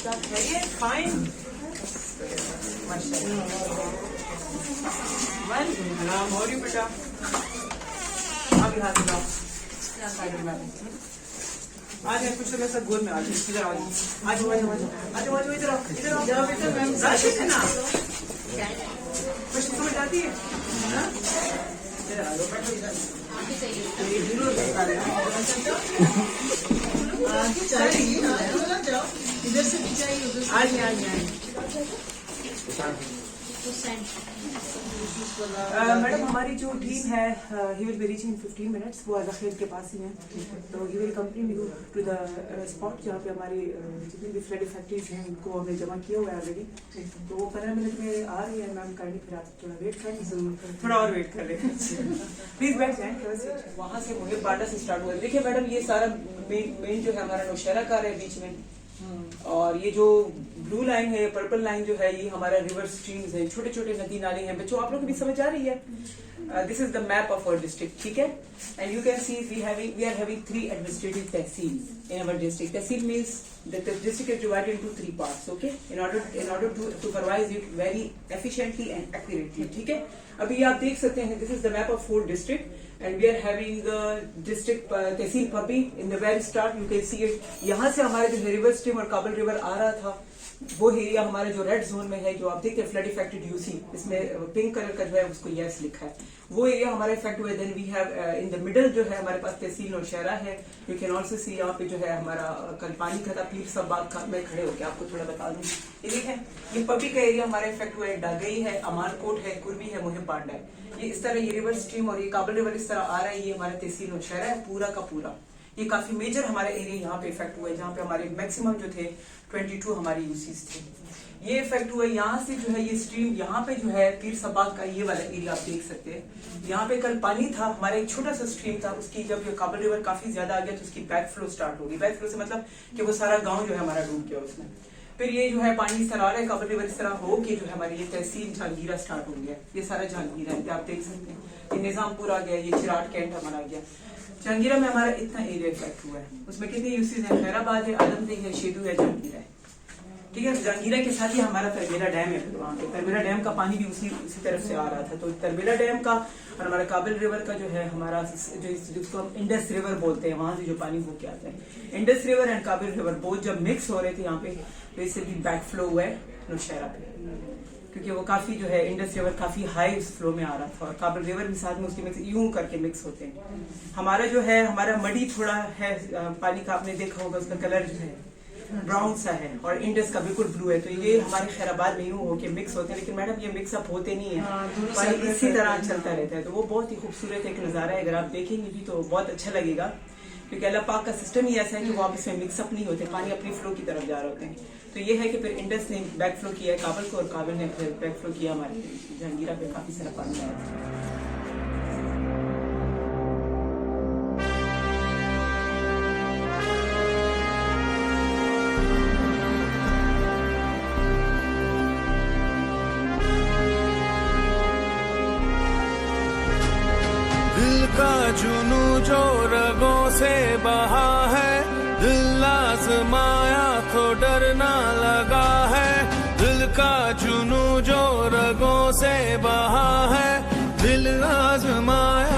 सब खैरियत? फाइन। माशाल्लाह। और यू बेटा? अभी हाथ लगाओ। आज कुछ समय सब गोद में आज इधर आज आज इधर आओ बेटा। मैम राशिद है ना? कुछ समझ आती है? इधर आ जाओ बैठो इधर। इधर से भी चाहिए उधर से। आज मैडम हमारी जो टीम है he will be reaching in 15 minutes. वो अज़खीर के पास ही है, तो he will complete you to the spot जहाँ पे हमारी जितनी भी फ्लड इफेक्टेड हैं उनको हमने जमा किया हुआ है ऑलरेडी। तो वो 15 मिनट में आ रही है मैम। करनी फिर आप थोड़ा वेट करें, थोड़ा और वेट कर लें। प्लीज बैठ जाएं। वहाँ से मुझे बाटा से स्टार्ट हुआ। देखिए मैडम ये सारा मेन जो है हमारा नौशहरा कार है बीच में, और ये जो ब्लू लाइन है, पर्पल लाइन जो है, ये हमारा रिवर स्ट्रीम्स है, छोटे छोटे नदी नाले हैं। बच्चों आप लोग को भी समझ आ रही है? This is the map of our district, ठीक है? And you can see we are having 3 administrative tehsil in our district. Tehsil means the district is divided into 3 parts, okay? In order to supervise it very efficiently and accurately, ठीक है? अभी आप देख सकते हैं this is the map of 4 district and we are having district tehsil पब्बी in the very start. You can see it. यहाँ से हमारे जो रिवर स्ट्रीम और काबल रिवर आ रहा था वो एरिया हमारे जो रेड जोन में है, जो आप देखते हैं फ्लड इफेक्टेड यूसी, इसमें पिंक कलर का जो है उसको यस लिखा है, वो एरिया हमारा इफेक्ट हुआ है. Then we have in the middle जो है हमारे पास तहसील नौशहरा है. यू कैन ऑल्सो सी यहाँ पे जो है हमारा कल पानी का था पीर सब बाग का. मैं खड़े होकर आपको थोड़ा बता दूं. ये देखें ये पब्बी का एरिया हमारा इफेक्ट हुआ है. डागई है, अमानकोट है, कुर्बी है, मुहिम पांडा है. ये इस तरह ये रिवर स्ट्रीम और ये काबल रिवर इस तरह आ रहा है. ये हमारा तहसील नौशहरा है पूरा का पूरा. ये काफी मेजर हमारे एरिया यहाँ पे इफेक्ट हुआ है, जहाँ पे हमारे मैक्सिमम जो थे 22 हमारे यूसीज थे. ये इफेक्ट हुआ है. यहाँ से जो है ये स्ट्रीम यहाँ पे जो है पीर सबाग का ये वाला एरिया आप देख सकते हैं. यहाँ पे कल पानी था, हमारा एक छोटा सा स्ट्रीम था, उसकी जब काबल रिवर काफी ज्यादा आ गया तो उसकी बैक फ्लो स्टार्ट होगी. बैक फ्लो से मतलब कि वो सारा गाँव जो है हमारा डूब गया उसमें. फिर ये जो है पानी इस तरह आ रहा है, काबल रिवर इस तरह हो के जो है हमारी ये तहसील जहांगीरा स्टार्ट हो गया. ये सारा जहांगीरा है, आप देख सकते हैं. ये निजामपुर आ गया, ये चिराट कैंट हमारा आ गया. जहांगीरा में हमारा इतना एरिया इफेक्ट हुआ है. उसमें कितने यूसीज है? खैराबाद है, आलमदीन है, शेदू है, जहांगीरा है. ठीक है. जहांगीरा के साथ ही हमारा तरबेला डैम है. फिर वहाँ पे तरबेला डैम का पानी भी उसी तरफ से आ रहा था. तो तरबेला डैम का और हमारा काबिल रिवर का जो है हमारा जो जिसको हम इंडस रिवर बोलते हैं, वहां से जो पानी हो के आता है. इंडस रिवर एंड काबिल रिवर बोथ जब मिक्स हो रहे थे यहाँ पे बेसिकली बैक फ्लो हुआ है नौशहरा पे, क्योंकि वो काफी जो है इंडस रिवर काफी हाई उस फ्लो में आ रहा था और काबल रिवर भी साथ में उसके मिक्स यूं करके मिक्स होते हैं. हमारा जो है हमारा मडी थोड़ा है पानी का, आपने देखा होगा उसका कलर जो है ब्राउन सा है और इंडस का बिल्कुल ब्लू है. तो ये हमारे खैराबाद में यूं होके मिक्स होते हैं. लेकिन मैडम ये मिक्सअप होते नहीं है, पानी इसी तरह चलता रहता है. तो वो बहुत ही खूबसूरत एक नजारा है. अगर आप देखेंगे भी तो बहुत अच्छा लगेगा, क्योंकि अल्लाह पाक का सिस्टम ही ऐसा है कि वो आपस में मिक्सअप नहीं होते, पानी अपनी फ्लो की तरफ जा रहे होते हैं. तो ये है कि फिर इंडस ने बैक फ्लो किया है काबल को और काबल ने फिर बैक फ्लो किया हमारे जहांगीरा पे. काफी सारा पानी आया था. दिल का जुनू जो रगों से बहा है, दिल आजमाया तो डरना लगा है. दिल का जुनू जो रगों से बहा है, दिल आजमाया